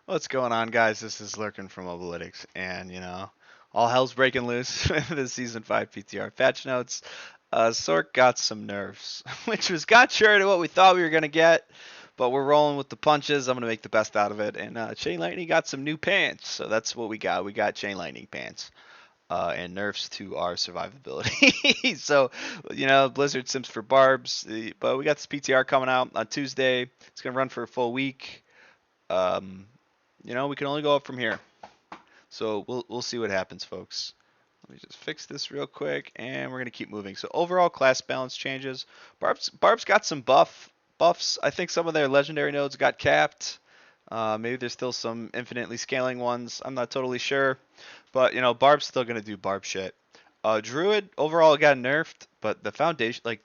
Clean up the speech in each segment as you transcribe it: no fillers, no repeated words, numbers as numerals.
What's going on, guys? This is Lurkin from Mobalytics, and all hell's breaking loose with the Season 5 PTR patch notes. Sorc got some nerfs, which was contrary to what we thought we were gonna get, but we're rolling with the punches. I'm gonna make the best out of it. And Chain Lightning got some new pants, so that's what we got. We got Chain Lightning pants. And nerfs to our survivability. So, Blizzard Sims for Barbs, but we got this PTR coming out on Tuesday. It's gonna run for a full week. Um, we can only go up from here. So we'll see what happens, folks. Let me just fix this real quick, and we're gonna keep moving. So overall class balance changes. Barb's got some buffs. I think some of their legendary nodes got capped. Maybe there's still some infinitely scaling ones. I'm not totally sure, but Barb's still gonna do Barb shit. Druid overall got nerfed, but the foundation, like,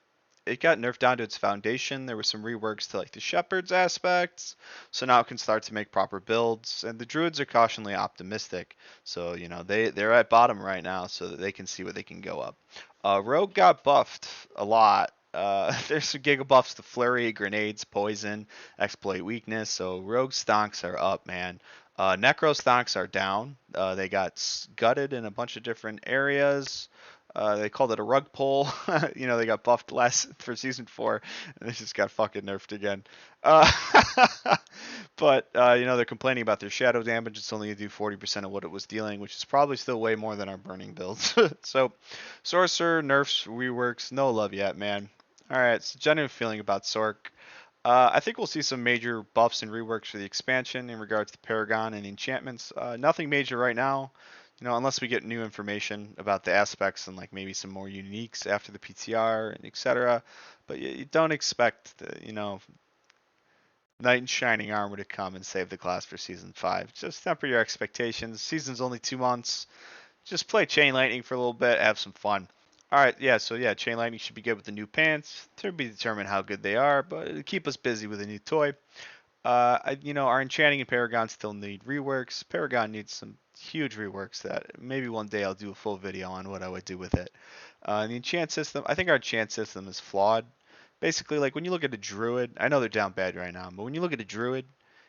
it got nerfed down to its foundation. There were some reworks to like the Shepherd's aspects, so now it can start to make proper builds. And the Druids are cautiously optimistic, so they're at bottom right now, so that they can see where they can go up. Rogue got buffed a lot. There's some giga buffs to flurry, grenades, poison, exploit weakness. So Rogue stonks are up, man. Necro stonks are down. They got gutted in a bunch of different areas. They called it a rug pull. They got buffed last for season 4, and they just got fucking nerfed again. Uh, but they're complaining about their shadow damage. It's only gonna do 40% of what it was dealing, which is probably still way more than our burning builds. So, Sorcerer, nerfs, reworks, no love yet, man. All right, it's a genuine feeling about Sorc. I think we'll see some major buffs and reworks for the expansion in regards to Paragon and enchantments. Nothing major right now, unless we get new information about the aspects and like maybe some more uniques after the PTR and etc. But you don't expect Knight in Shining Armor to come and save the class for Season 5. Just temper your expectations. Season's only 2 months. Just play Chain Lightning for a little bit, have some fun. Alright, yeah, Chain Lightning should be good with the new pants. To be determined how good they are, but it'll keep us busy with a new toy. Our Enchanting and Paragon still need reworks. Paragon needs some huge reworks that maybe one day I'll do a full video on what I would do with it. The enchant system, I think our enchant system is flawed. Basically, like when you look at a druid, I know they're down bad right now, but when you look at a druid,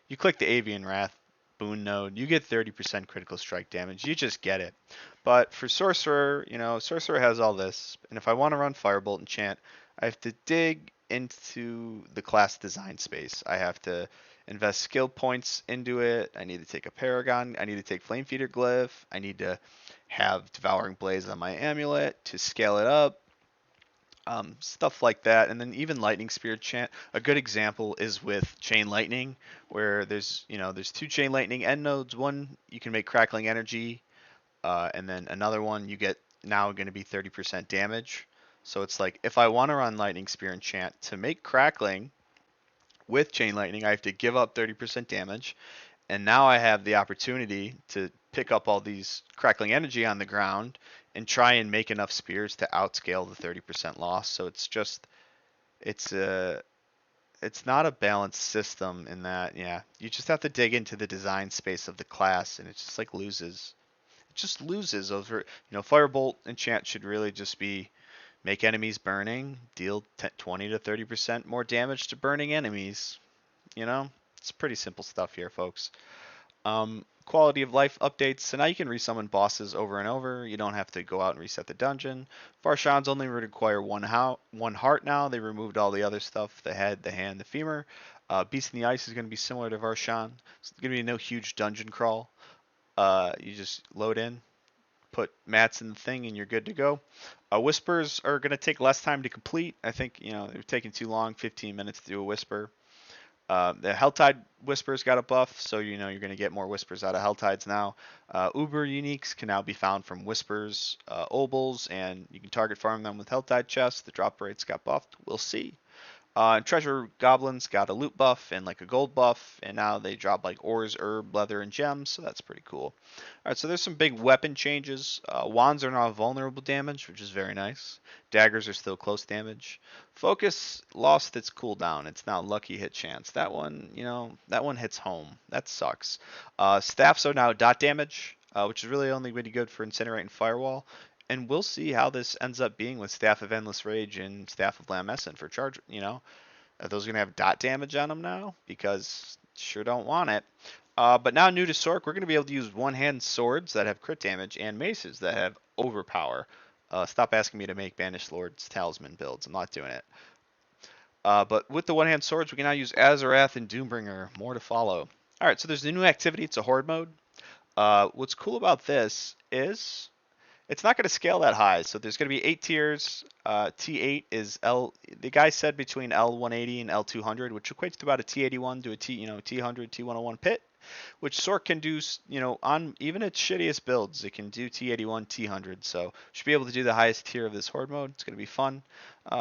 you click the Avian Wrath boon node, you get 30% critical strike damage. You just get it. But for Sorcerer, Sorcerer has all this, and if I want to run Firebolt enchant, I have to dig into the class design space. I have to invest skill points into it. I need to take a Paragon. I need to take Flame Feeder Glyph. I need to have Devouring Blaze on my amulet to scale it up. Stuff like that, and then even Lightning Spear chant. A good example is with Chain Lightning, where there's 2 Chain Lightning end nodes. One you can make Crackling Energy, and then another one you get now going to be 30% damage. So it's like if I want to run Lightning Spear enchant to make Crackling with Chain Lightning, I have to give up 30% damage, and now I have the opportunity to pick up all these Crackling Energy on the ground and try and make enough spears to outscale the 30% loss. So it's not a balanced system in that, yeah, you just have to dig into the design space of the class, and it just like loses. It just loses over. Firebolt enchant should really just be make enemies burning, deal 20 to 30% more damage to burning enemies. It's pretty simple stuff here, folks. Quality of life updates. So now you can resummon bosses over and over. You don't have to go out and reset the dungeon. Varshan's only require one heart now. They removed all the other stuff, the head, the hand, the femur. Beast in the Ice is going to be similar to Varshan. It's going to be no huge dungeon crawl. You just load in, put mats in the thing, and you're good to go. Whispers are going to take less time to complete. I think, they're taking too long, 15 minutes to do a whisper. The Helltide Whispers got a buff, so you're going to get more Whispers out of Helltides now. Uber uniques can now be found from Whispers, Obols, and you can target farm them with Helltide chests. The drop rates got buffed. We'll see. Treasure Goblins got a loot buff and like a gold buff, and now they drop like ores, herb, leather, and gems, so that's pretty cool. Alright, so there's some big weapon changes. Wands are now vulnerable damage, which is very nice. Daggers are still close damage. Focus lost its cooldown. It's now lucky hit chance. That one, that one hits home. That sucks. Staffs are now dot damage, which is really only really good for Incinerate and Firewall. And we'll see how this ends up being with Staff of Endless Rage and Staff of Lamescent for charge. Are those going to have dot damage on them now? Because sure don't want it. But now new to Sorc, we're going to be able to use one-hand swords that have crit damage and maces that have overpower. Stop asking me to make Banished Lord's Talisman builds. I'm not doing it. But with the one-hand swords, we can now use Azurewrath and Doombringer. More to follow. All right, so there's a new activity. It's a Horde mode. What's cool about this is it's not going to scale that high. So there's going to be 8 tiers. T8 is L. The guy said between L180 and L200, which equates to about a T81 to a T100, T101 pit, which Sorc can do. On even its shittiest builds, it can do T81, T100. So should be able to do the highest tier of this Horde mode. It's going to be fun.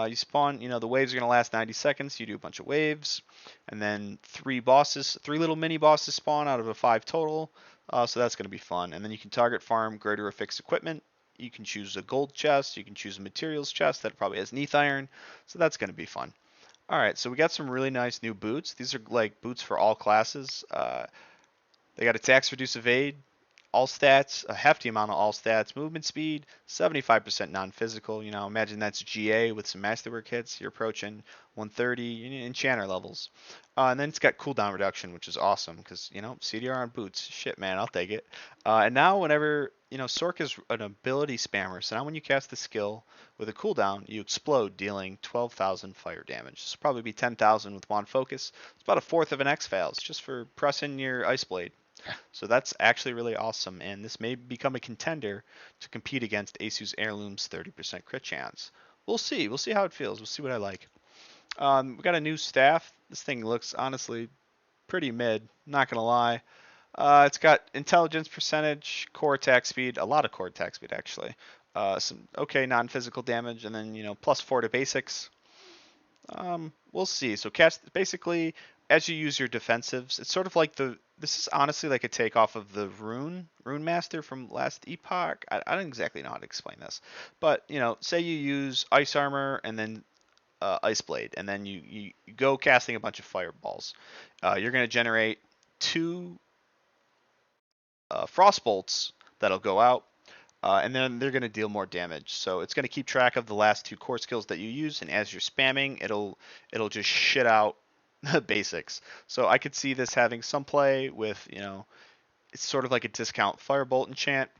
You spawn. The waves are going to last 90 seconds. You do a bunch of waves, and then 3 little mini bosses spawn out of a 5 total. So that's going to be fun. And then you can target farm greater or fixed equipment. You can choose a gold chest. You can choose a materials chest that probably has Neath Iron. So that's going to be fun. All right, so we got some really nice new boots. These are like boots for all classes. They got attacks, reduce evade, all stats, a hefty amount of all stats, movement speed, 75% non-physical. Imagine that's GA with some masterwork hits. You're approaching 130 enchanter levels. And then it's got cooldown reduction, which is awesome because, CDR on boots. Shit, man, I'll take it. And now whenever, Sorc is an ability spammer. So now when you cast the skill with a cooldown, you explode, dealing 12,000 fire damage. This will probably be 10,000 with Wand Focus. It's about a fourth of an X-Fails just for pressing your Ice Blade. So that's actually really awesome, and this may become a contender to compete against Asu's Heirloom's 30% crit chance. We'll see. We'll see how it feels. We'll see what I like. We got a new staff. This thing looks honestly pretty mid. Not gonna lie. It's got intelligence percentage, core attack speed, a lot of core attack speed actually. Some okay non-physical damage, and then +4 to basics. We'll see. So basically, as you use your defensives, it's sort of like this is honestly like a takeoff of the Rune Master from last Epoch. I don't exactly know how to explain this, but say you use Ice Armor and then Ice Blade, and then you go casting a bunch of fireballs. You're going to generate 2 Frost Bolts that'll go out. And then they're going to deal more damage. So it's going to keep track of the last 2 core skills that you use, and as you're spamming, it'll just shit out the basics. So I could see this having some play with, it's sort of like a discount Firebolt enchant.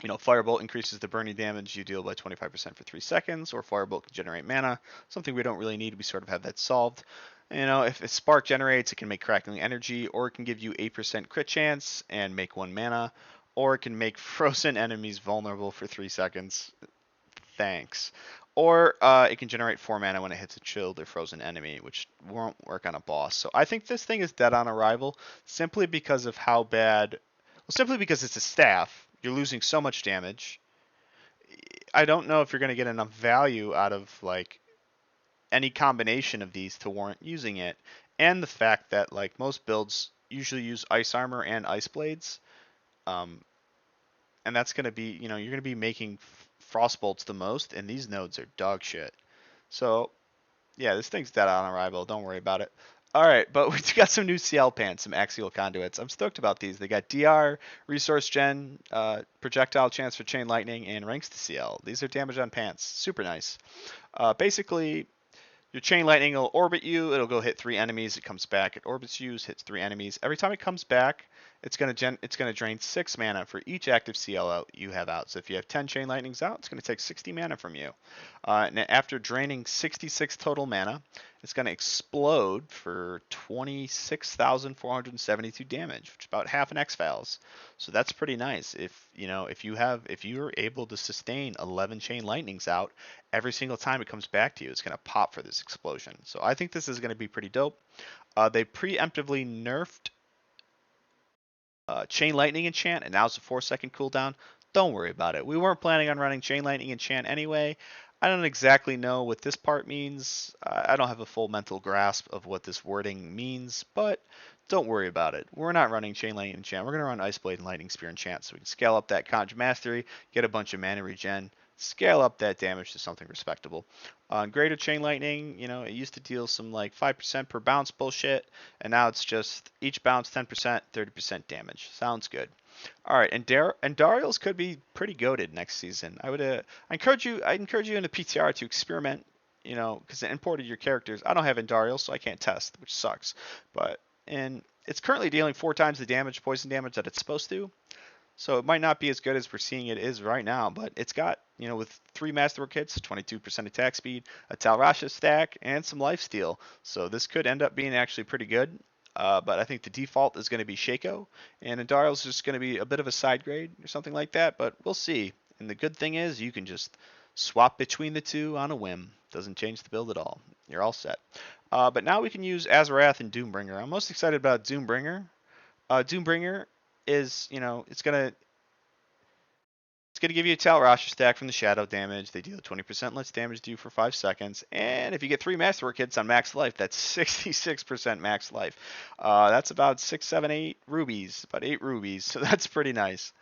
Firebolt increases the burning damage you deal by 25% for 3 seconds, or Firebolt can generate mana, something we don't really need. We sort of have that solved. If a Spark generates, it can make crackling energy, or it can give you 8% crit chance and make 1 mana. Or it can make frozen enemies vulnerable for 3 seconds. Thanks. Or it can generate 4 mana when it hits a chilled or frozen enemy, which won't work on a boss. So I think this thing is dead on arrival simply because of how bad. Well, simply because it's a staff. You're losing so much damage. I don't know if you're going to get enough value out of like any combination of these to warrant using it. And the fact that like most builds usually use Ice Armor and Ice Blades. And that's going to be, you're going to be making Frostbolts the most, and these nodes are dog shit. So, yeah, this thing's dead on arrival. Don't worry about it. All right, but we've got some new CL pants, some Axial Conduits. I'm stoked about these. They got DR, Resource Gen, Projectile Chance for Chain Lightning, and Ranks to CL. These are damage on pants. Super nice. Basically, your Chain Lightning will orbit you. It'll go hit 3 enemies. It comes back. It orbits you, hits 3 enemies. Every time it comes back, it's gonna drain 6 mana for each active CL you have out. So if you have 10 Chain Lightnings out, it's gonna take 60 mana from you. And after draining 66 total mana, it's gonna explode for 26,472 damage, which is about half an X-Files. So that's pretty nice. If you're able to sustain 11 Chain Lightnings out, every single time it comes back to you, it's gonna pop for this explosion. So I think this is gonna be pretty dope. They preemptively nerfed Chain Lightning enchant, and now it's a 4-second cooldown. Don't worry about it. We weren't planning on running Chain Lightning enchant anyway. I don't exactly know what this part means. I don't have a full mental grasp of what this wording means, but don't worry about it. We're not running Chain Lightning enchant. We're going to run Ice Blade and Lightning Spear enchant, so we can scale up that Conjure Mastery, get a bunch of mana regen, scale up that damage to something respectable. On Greater Chain Lightning, it used to deal some like 5% per bounce bullshit, and now it's just each bounce 10%, 30% damage. Sounds good. All right, and Andariel's could be pretty goated next season. I encourage you in the PTR to experiment, because it imported your characters. I don't have Andariel, so I can't test, which sucks. But in it's currently dealing 4 times the damage, poison damage that it's supposed to. So it might not be as good as we're seeing it is right now, but it's got, you know, with 3 Masterwork hits, 22% attack speed, a Talrasha stack, and some lifesteal. So this could end up being actually pretty good. But I think the default is going to be Shaco, and Andariel's just going to be a bit of a side grade or something like that, but we'll see. And the good thing is you can just swap between the two on a whim. Doesn't change the build at all. You're all set. But now we can use Azurewrath and Doombringer. I'm most excited about Doombringer. Doombringer is, you know, it's gonna give you a Talrasha stack from the shadow damage. They deal 20% less damage to you for 5 seconds, and if you get 3 Masterwork hits on max life, that's 66% max life. That's about 6, 7, 8 rubies, about 8 rubies. So that's pretty nice.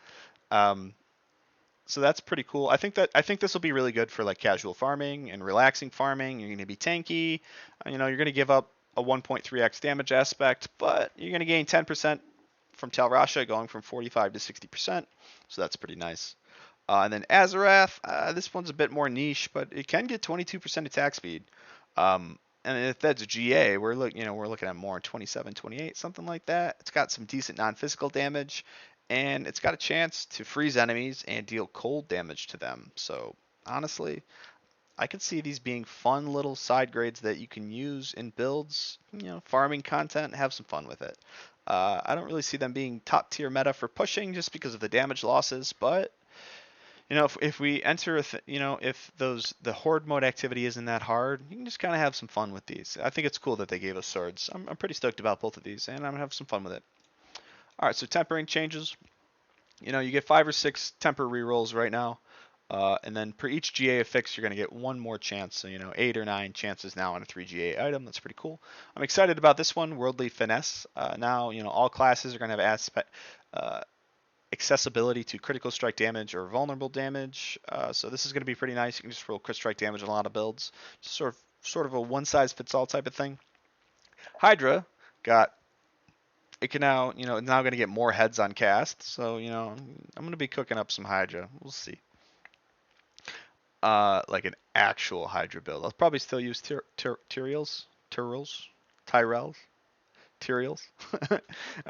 So that's pretty cool. I think this will be really good for like casual farming and relaxing farming. You're gonna be tanky. You know, you're gonna give up a 1.3x damage aspect, but you're gonna gain 10% from Talrasha, going from 45 to 60%. So that's pretty nice. And then Azurewrath, this one's a bit more niche, but it can get 22% attack speed. And if that's GA, we're looking at more 27, 28, something like that. It's got some decent non-physical damage, and it's got a chance to freeze enemies and deal cold damage to them. So honestly, I could see these being fun little side grades that you can use in builds, you know, farming content, have some fun with it. I don't really see them being top tier meta for pushing just because of the damage losses, but you know, if we enter, you know, if the horde mode activity isn't that hard, you can just kind of have some fun with these. I think it's cool that they gave us swords. I'm pretty stoked about both of these, and I'm gonna have some fun with it. All right, so tempering changes. You know, you get 5 or 6 temper rerolls right now, and then per each GA affix, you're gonna get 1 more chance. So you know, 8 or 9 chances now on a 3 GA item. That's pretty cool. I'm excited about this one, Worldly Finesse. Now, you know, all classes are gonna have accessibility to critical strike damage or vulnerable damage. So this is going to be pretty nice. You can just roll crit strike damage on a lot of builds. Just sort of a one size fits all type of thing. Hydra got it can now, you know, now going to get more heads on cast. So, you know, I'm going to be cooking up some Hydra. We'll see. Like an actual Hydra build. I'll probably still use Tyrells. All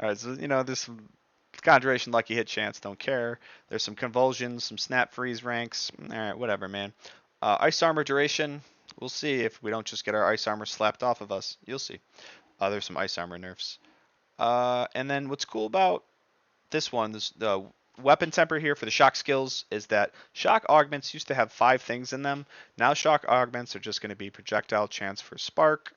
right, so you know, this Conjuration, Lucky Hit Chance, don't care. There's some Convulsions, some Snap Freeze ranks. Alright, whatever, man. Ice Armor duration. We'll see if we don't just get our Ice Armor slapped off of us. You'll see. There's some Ice Armor nerfs. And then what's cool about this one, the weapon temper here for the shock skills, is that shock augments used to have 5 things in them. Now shock augments are just going to be projectile chance for spark,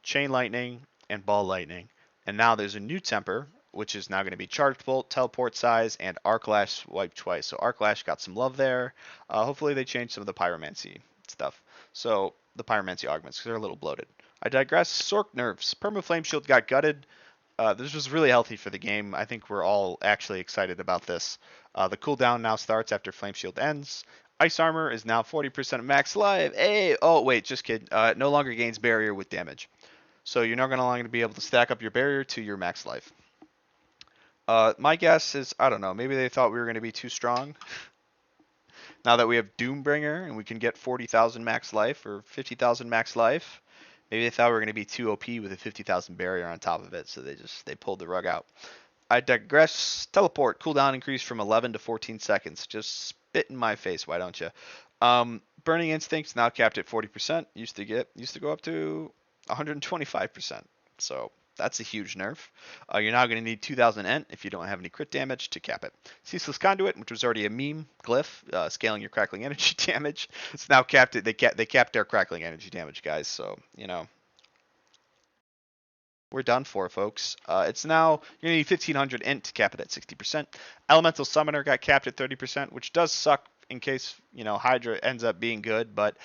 chain lightning, and ball lightning. And now there's a new temper, which is now going to be Charged Bolt, Teleport Size, and Arc Lash Swipe Twice. So Arc Lash got some love there. Hopefully they change some of the Pyromancy stuff. So the Pyromancy augments, because they're a little bloated. I digress. Sorc NERFS. Perma-Flame Shield got gutted. This was really healthy for the game. I think we're all actually excited about this. The cooldown now starts after Flame Shield ends. Ice Armor is now 40% max life. Hey! Oh, wait, just kidding. No longer gains barrier with damage. So you're not going to be able to stack up your barrier to your max life. My guess is, I don't know, maybe they thought we were going to be too strong. Now that we have Doombringer and we can get 40,000 max life or 50,000 max life, maybe they thought we were going to be too OP with a 50,000 barrier on top of it, so they pulled the rug out. I digress. Teleport cooldown increase from 11 to 14 seconds. Just spit in my face, why don't you? Burning Instinct's now capped at 40%. Used to go up to 125%. So that's a huge nerf. You're now going to need 2,000 Ent if you don't have any crit damage to cap it. Ceaseless Conduit, which was already a meme glyph, scaling your crackling energy damage. It's now capped at, they capped their crackling energy damage, guys. So, you know, we're done for, folks. It's now, you're going to need 1,500 Ent to cap it at 60%. Elemental Summoner got capped at 30%, which does suck in case, you know, Hydra ends up being good, but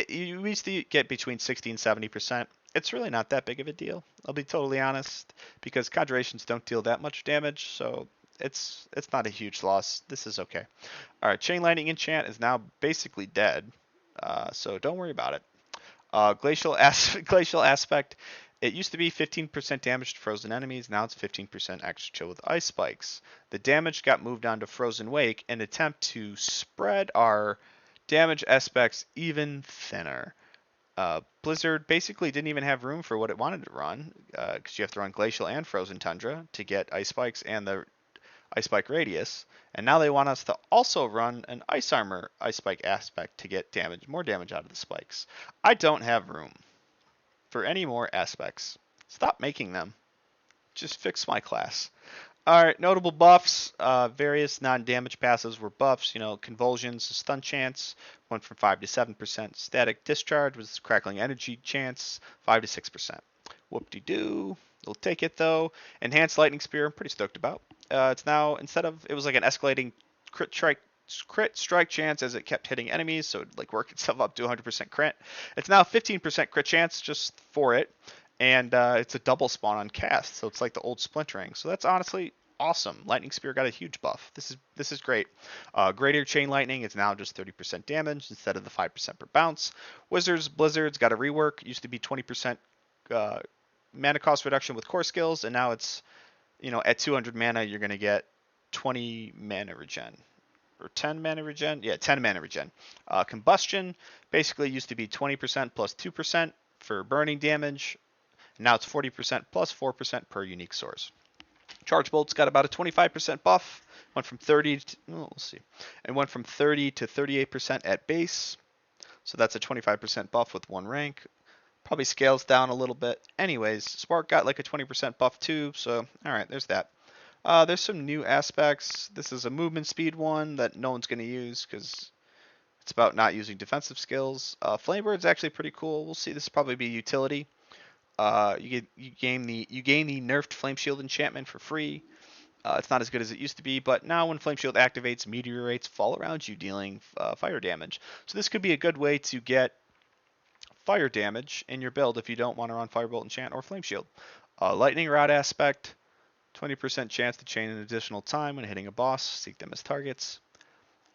you used to get between 60 and 70%. It's really not that big of a deal, I'll be totally honest, because Conjurations don't deal that much damage, so it's not a huge loss. This is okay. All right, Chain Lightning Enchant is now basically dead, so don't worry about it. Glacial Aspect, it used to be 15% damage to frozen enemies, now it's 15% extra chill with Ice Spikes. The damage got moved on to Frozen Wake in an attempt to spread our damage aspects even thinner. Blizzard basically didn't even have room for what it wanted to run, because you have to run Glacial and Frozen Tundra to get Ice Spikes and the Ice Spike Radius, and now they want us to also run an Ice Armor Ice Spike aspect to get more damage out of the spikes. I don't have room for any more aspects. Stop making them. Just fix my class. Alright, notable buffs. Various non-damage passives were buffs. Convulsions, stun chance, went from 5 to 7%. Static discharge was crackling energy chance, 5 to 6%. Whoop-de-doo. We'll take it though. Enhanced lightning spear, I'm pretty stoked about. It's now, it was like an escalating crit strike chance as it kept hitting enemies, so it'd like work itself up to 100% crit. It's now 15% crit chance just for it. And it's a double spawn on cast, so it's like the old splintering. So that's honestly awesome. Lightning Spear got a huge buff. This is great. Greater Chain Lightning is now just 30% damage instead of the 5% per bounce. Blizzards got a rework. It used to be 20% mana cost reduction with core skills, and now it's, at 200 mana you're going to get 20 mana regen. Or 10 mana regen? Yeah, 10 mana regen. Combustion basically used to be 20% plus 2% for burning damage. Now it's 40% plus 4% per unique source. Charge Bolt's got about a 25% buff. Went from 30 to, we'll see. It went from 30 to 38% at base. So that's a 25% buff with one rank. Probably scales down a little bit. Anyways, Spark got like a 20% buff too. So, alright, there's that. There's some new aspects. This is a movement speed one that no one's going to use because it's about not using defensive skills. Flamebird's actually pretty cool. We'll see. This will probably be utility. You gain the nerfed Flame Shield enchantment for free. It's not as good as it used to be, but now when Flame Shield activates, meteorites fall around you, dealing fire damage. So this could be a good way to get fire damage in your build if you don't want to run Firebolt enchant or Flame Shield. Lightning Rod aspect, 20% chance to chain an additional time when hitting a boss. Seek them as targets.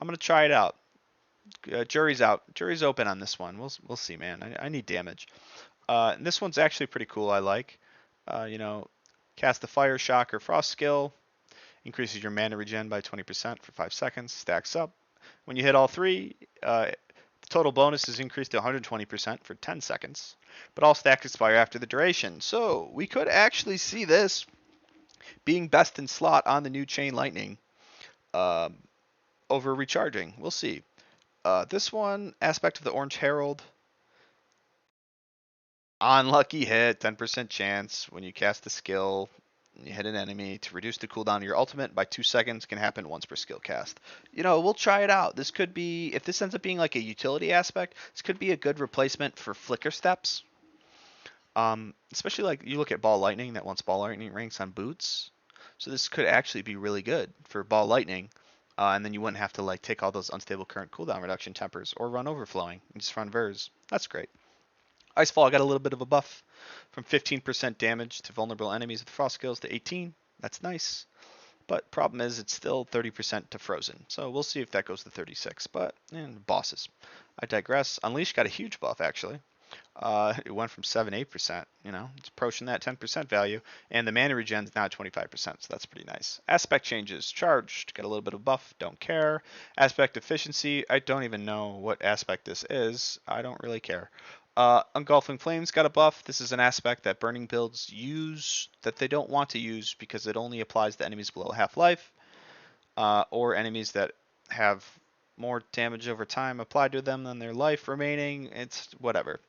I'm gonna try it out. Jury's out. Jury's open on this one. We'll see, man. I need damage. And this one's actually pretty cool. I like. Cast the Fire, Shock, or Frost skill. Increases your mana regen by 20% for 5 seconds. Stacks up. When you hit all three, the total bonus is increased to 120% for 10 seconds. But all stacks expire after the duration. So we could actually see this being best in slot on the new Chain Lightning over recharging. We'll see. This one, aspect of the Orange Herald. Unlucky hit, 10% chance when you cast a skill, you hit an enemy to reduce the cooldown of your ultimate by 2 seconds. Can happen once per skill cast. We'll try it out. This could be, if this ends up being like a utility aspect, this could be a good replacement for Flicker Steps. Especially like you look at Ball Lightning that wants Ball Lightning ranks on boots. So this could actually be really good for Ball Lightning. And then you wouldn't have to like take all those unstable current cooldown reduction tempers or run Overflowing and just run Vers. That's great. Icefall got a little bit of a buff from 15% damage to vulnerable enemies with frost skills to 18. That's nice. But problem is it's still 30% to frozen. So we'll see if that goes to 36. But bosses. I digress. Unleash got a huge buff actually. It went from 7-8%. It's approaching that 10% value. And the mana regen is now 25%. So that's pretty nice. Aspect changes. Charged. Got a little bit of buff. Don't care. Aspect efficiency. I don't even know what aspect this is. I don't really care. Engulfing Flames got a buff. This is an aspect that burning builds use that they don't want to use because it only applies to enemies below half-life or enemies that have more damage over time applied to them than their life remaining. It's whatever.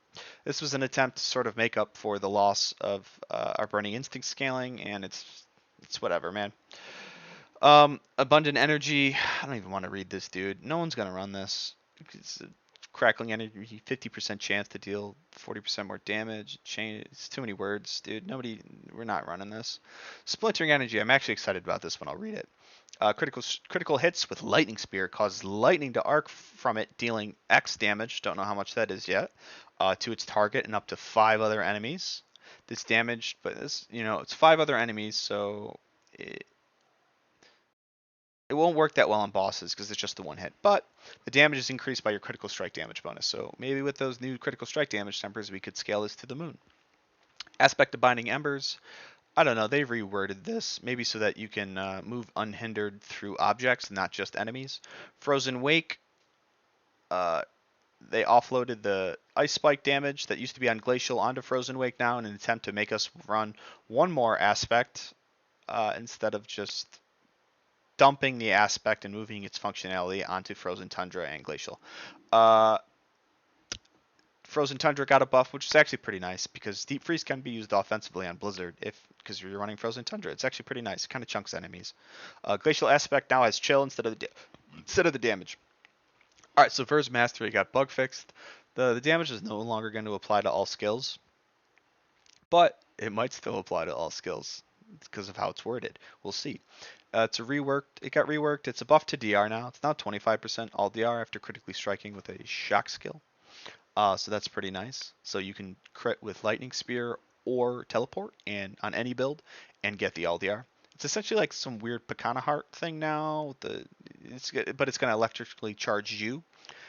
This was an attempt to sort of make up for the loss of our Burning Instinct scaling, and it's whatever, man. Abundant Energy. I don't even want to read this, dude. No one's going to run this. It's crackling energy, 50% chance to deal 40% more damage. It's too many words, dude. We're not running this. Splintering energy. I'm actually excited about this one. I'll read it. Critical hits with lightning spear causes lightning to arc from it, dealing X damage. Don't know how much that is yet. To its target and up to 5 other enemies. This damage, but this, it's 5 other enemies, so it won't work that well on bosses because it's just the one hit. But the damage is increased by your critical strike damage bonus. So maybe with those new critical strike damage tempers, we could scale this to the moon. Aspect of Binding Embers. I don't know. They've reworded this. Maybe so that you can move unhindered through objects, not just enemies. Frozen Wake. They offloaded the Ice Spike damage that used to be on Glacial onto Frozen Wake now in an attempt to make us run one more aspect instead of just dumping the aspect and moving its functionality onto Frozen Tundra and Glacial. Frozen Tundra got a buff, which is actually pretty nice because Deep Freeze can be used offensively on Blizzard because you're running Frozen Tundra. It's actually pretty nice. It kind of chunks enemies. Glacial Aspect now has Chill instead of the damage. All right, so Ver's Mastery got bug fixed. The damage is no longer going to apply to all skills, but it might still apply to all skills because of how it's worded. We'll see. It's a reworked. It got reworked. It's a buff to DR now. It's now 25% all DR after critically striking with a shock skill. So that's pretty nice. So you can crit with Lightning Spear or Teleport and on any build and get the LDR. It's essentially like some weird Pekana Heart thing now. But it's going to electrically charge you.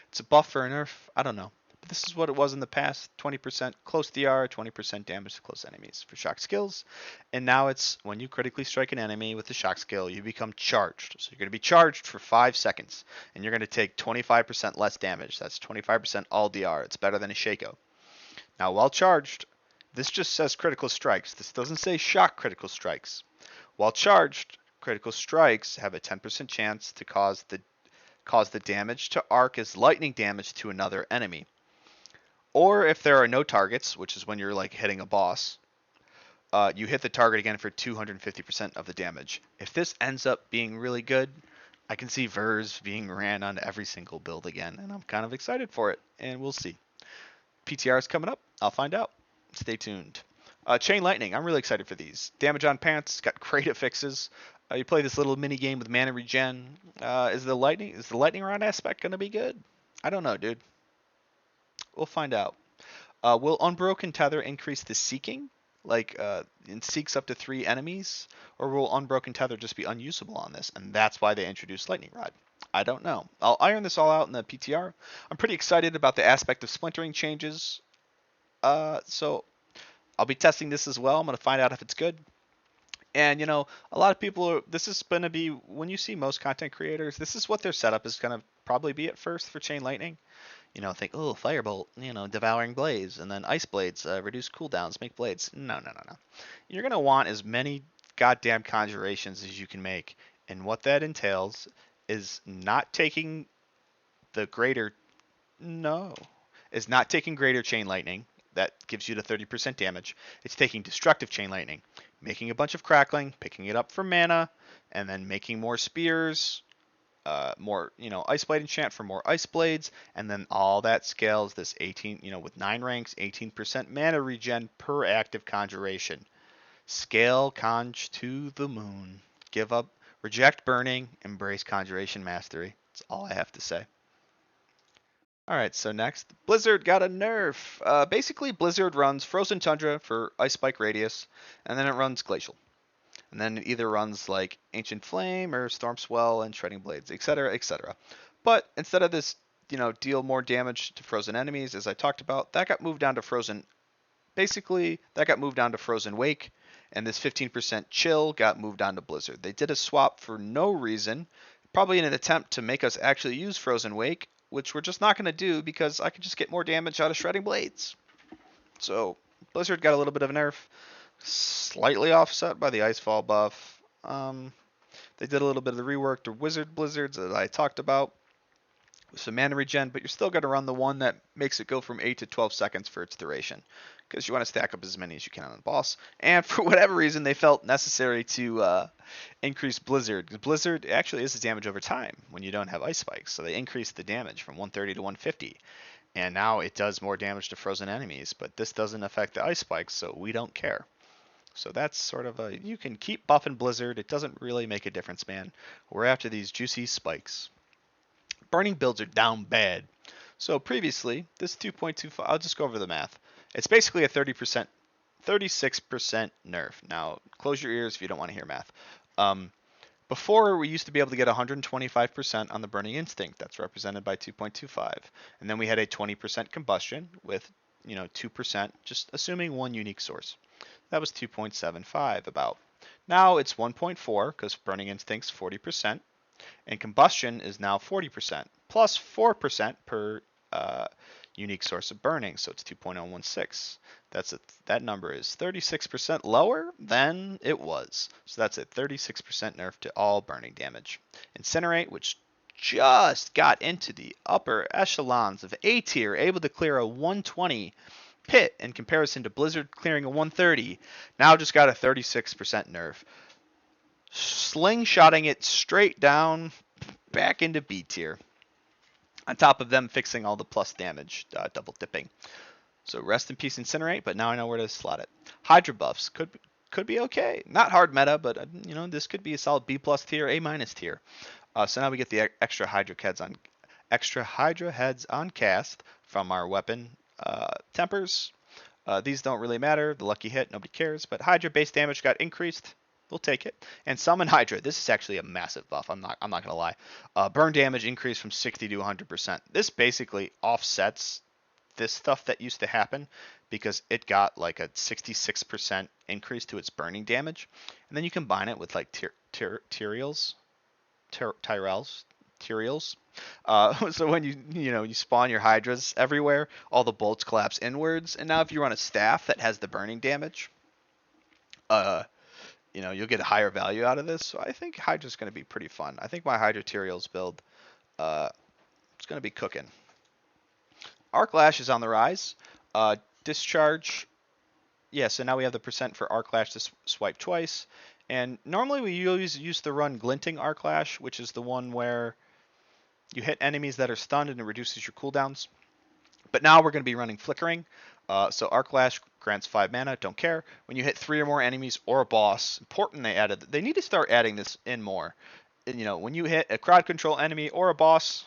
It's a buff for a nerf. I don't know. But this is what it was in the past. 20% close DR, 20% damage to close enemies for shock skills. And now it's when you critically strike an enemy with the shock skill, you become charged. So you're going to be charged for 5 seconds. And you're going to take 25% less damage. That's 25% all DR. It's better than a Shaco. Now while charged, this just says critical strikes. This doesn't say shock critical strikes. While charged, critical strikes have a 10% chance to cause the damage to arc as lightning damage to another enemy. Or if there are no targets, which is when you're like hitting a boss, you hit the target again for 250% of the damage. If this ends up being really good, I can see Ver's being ran on every single build again, and I'm kind of excited for it, and we'll see. PTR is coming up. I'll find out. Stay tuned. Chain Lightning. I'm really excited for these. Damage on Pants. Got great fixes. You play this little mini game with mana regen. Is the lightning rod aspect gonna be good? I don't know, dude. We'll find out. Will Unbroken Tether increase the seeking? Like, it seeks up to 3 enemies? Or will Unbroken Tether just be unusable on this? And that's why they introduced Lightning Rod. I don't know. I'll iron this all out in the PTR. I'm pretty excited about the aspect of splintering changes. So I'll be testing this as well. I'm going to find out if it's good. And, you know, a lot of people, this is going to be, when you see most content creators, this is what their setup is going to probably be at first for Chain Lightning. You know, think, oh, Firebolt, you know, Devouring Blaze, and then Ice Blades, reduce cooldowns, make blades. No. You're going to want as many goddamn conjurations as you can make. And what that entails is not taking greater Chain Lightning. That gives you the 30% damage. It's taking Destructive Chain Lightning, making a bunch of Crackling, picking it up for mana, and then making more Spears, more, you know, Ice Blade enchant for more Ice Blades, and then all that scales this 18, you know, with 9 ranks, 18% mana regen per active conjuration. Scale conj to the moon. Give up, reject burning, embrace conjuration mastery. That's all I have to say. Alright, so next, Blizzard got a nerf. Basically, Blizzard runs Frozen Tundra for Ice Spike Radius, and then it runs Glacial. And then it either runs like Ancient Flame or Storm Swell and Shredding Blades, etc., etc. But instead of this, you know, deal more damage to frozen enemies, as I talked about, that got moved down to Frozen. Basically, that got moved down to Frozen Wake, and this 15% chill got moved on to Blizzard. They did a swap for no reason, probably in an attempt to make us actually use Frozen Wake, which we're just not going to do because I could just get more damage out of Shredding Blades. So Blizzard got a little bit of a nerf, slightly offset by the Icefall buff. They did a little bit of the rework to Wizard Blizzards that I talked about with some mana regen, but you're still going to run the one that makes it go from 8 to 12 seconds for its duration because you want to stack up as many as you can on the boss. And for whatever reason, they felt necessary to increase Blizzard. Blizzard actually is the damage over time when you don't have Ice Spikes, so they increased the damage from 130 to 150. And now it does more damage to frozen enemies, but this doesn't affect the Ice Spikes, so we don't care. So that's sort of you can keep buffing Blizzard. It doesn't really make a difference, man. We're after these juicy spikes. Burning builds are down bad. So previously, this 2.25, I'll just go over the math. It's basically a 36% nerf. Now, close your ears if you don't want to hear math. Before, we used to be able to get 125% on the Burning Instinct. That's represented by 2.25. And then we had a 20% combustion with, 2%, just assuming one unique source. That was 2.75 about. Now it's 1.4 because Burning Instinct's 40%. And combustion is now 40%, plus 4% per unique source of burning, so it's 2.016. That number is 36% lower than it was. So that's a 36% nerf to all burning damage. Incinerate, which just got into the upper echelons of A tier, able to clear a 120 pit in comparison to Blizzard clearing a 130, now just got a 36% nerf. Slingshotting it straight down back into B tier. On top of them fixing all the plus damage, double dipping. So rest in peace Incinerate, but now I know where to slot it. Hydra Buffs could be okay. Not hard meta, but this could be a solid B plus tier, A minus tier. So now we get the extra Hydra heads on cast from our weapon tempers. These don't really matter. The lucky hit, nobody cares. But Hydra base damage got increased. We'll take it. And Summon Hydra. This is actually a massive buff. I'm not gonna lie. Burn damage increased from 60 to 100%. This basically offsets this stuff that used to happen because it got like a 66% increase to its burning damage. And then you combine it with like Tyrells. So when you spawn your Hydras everywhere, all the bolts collapse inwards. And now if you run a staff that has the burning damage, you'll get a higher value out of this. So I think Hydra's going to be pretty fun. I think my Hydra Tyrells build, it's going to be cooking. Arc Lash is on the rise. Discharge, yeah, so now we have the percent for Arc Lash to swipe twice. And normally we always used to run Glinting Arc Lash, which is the one where you hit enemies that are stunned and it reduces your cooldowns. But now we're going to be running Flickering. So Arc Lash grants 5 mana, don't care. When you hit 3 or more enemies or a boss, important they need to start adding this in more. When you hit a crowd control enemy or a boss,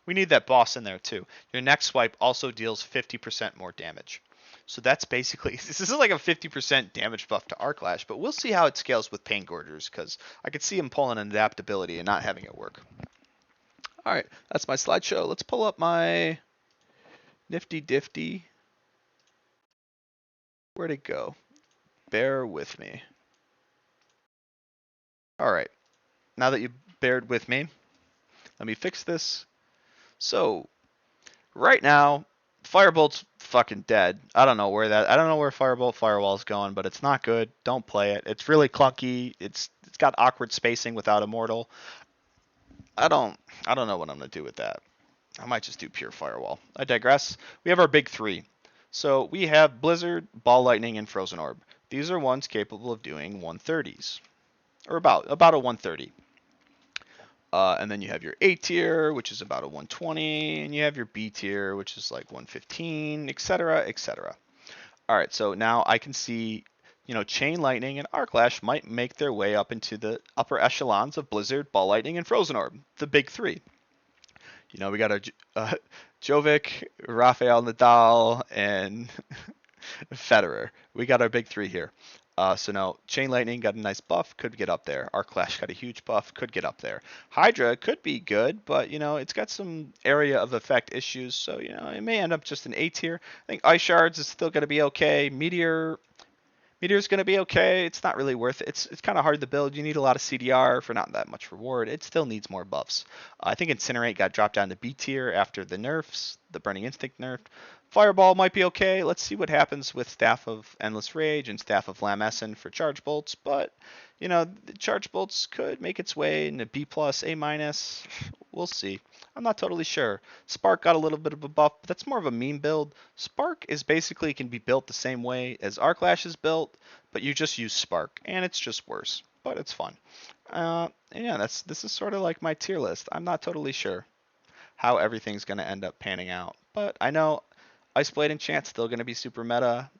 we need that boss in there too. Your next swipe also deals 50% more damage. So that's basically, this is like a 50% damage buff to Arc Lash, but we'll see how it scales with Pain Gorgers, because I could see him pulling an adaptability and not having it work. All right, that's my slideshow. Let's pull up my nifty difty. Where'd it go? Bear with me. All right, now that you bared with me, let me fix this. So right now, Firebolt's fucking dead. I don't know where Firebolt Firewall's going, but it's not good. Don't play it. It's really clunky. It's got awkward spacing without Immortal. I don't know what I'm gonna do with that. I might just do pure Firewall. I digress. We have our big 3. So we have Blizzard, Ball Lightning, and Frozen Orb. These are ones capable of doing 130s, or about a 130. And then you have your A tier, which is about a 120, and you have your B tier, which is like 115, etc., etc. All right, so now I can see, Chain Lightning and Arc Lash might make their way up into the upper echelons of Blizzard, Ball Lightning, and Frozen Orb, the big 3. We got a Jovic, Rafael Nadal, and Federer. We got our big 3 here. So now Chain Lightning got a nice buff, could get up there. Arc Lash got a huge buff, could get up there. Hydra could be good, but it's got some area of effect issues, so it may end up just an A tier. I think Ice Shards is still going to be okay. Meteor's going to be okay. It's not really worth it. It's kind of hard to build. You need a lot of CDR for not that much reward. It still needs more buffs. I think Incinerate got dropped down to B tier after the nerfs, the Burning Instinct nerf. Fireball might be okay. Let's see what happens with Staff of Endless Rage and Staff of Lamesson for Charge Bolts. But, the Charge Bolts could make its way into B+, A-. We'll see. I'm not totally sure. Spark got a little bit of a buff, but that's more of a meme build. Spark is basically can be built the same way as Arc Lash is built, but you just use Spark, and it's just worse. But it's fun. This is sort of like my tier list. I'm not totally sure how everything's going to end up panning out. But I know Iceblade Enchant's still going to be super meta.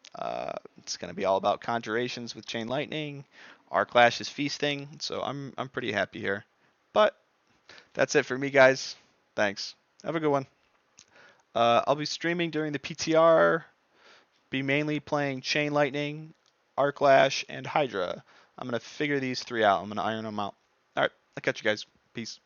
It's going to be all about conjurations with Chain Lightning. Arc Lash is feasting, so I'm pretty happy here. But that's it for me, guys. Thanks. Have a good one. I'll be streaming during the PTR. Be mainly playing Chain Lightning, Arc Lash, and Hydra. I'm going to figure these 3 out. I'm going to iron them out. All right. I'll catch you guys. Peace.